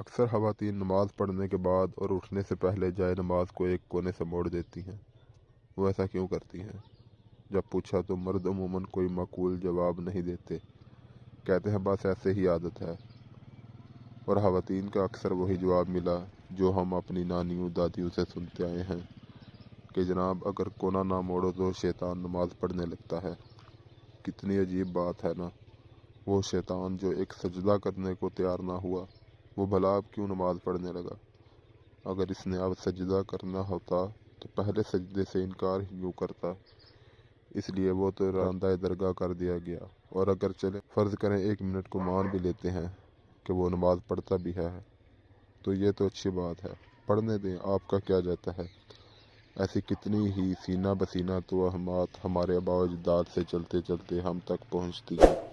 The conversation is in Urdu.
اکثر خواتین نماز پڑھنے کے بعد اور اٹھنے سے پہلے جائے نماز کو ایک کونے سے موڑ دیتی ہیں۔ وہ ایسا کیوں کرتی ہیں؟ جب پوچھا تو مرد عموماً کوئی معقول جواب نہیں دیتے، کہتے ہیں بس ایسے ہی عادت ہے۔ اور خواتین کا اکثر وہی جواب ملا جو ہم اپنی نانیوں دادیوں سے سنتے آئے ہیں کہ جناب اگر کونا نہ موڑو تو شیطان نماز پڑھنے لگتا ہے۔ کتنی عجیب بات ہے نا، وہ شیطان جو ایک سجدہ کرنے کو تیار نہ ہوا، وہ بھلا اب کیوں نماز پڑھنے لگا؟ اگر اس نے اب سجدہ کرنا ہوتا تو پہلے سجدے سے انکار ہی کیوں کرتا؟ اس لیے وہ تو راندہ درگاہ کر دیا گیا۔ اور اگر چلے فرض کریں 1 منٹ کو مان بھی لیتے ہیں کہ وہ نماز پڑھتا بھی ہے تو یہ تو اچھی بات ہے، پڑھنے دیں، آپ کا کیا جاتا ہے؟ ایسی کتنی ہی سینہ بسینہ توہمات ہمارے آباء و اجداد سے چلتے چلتے ہم تک پہنچتی ہیں۔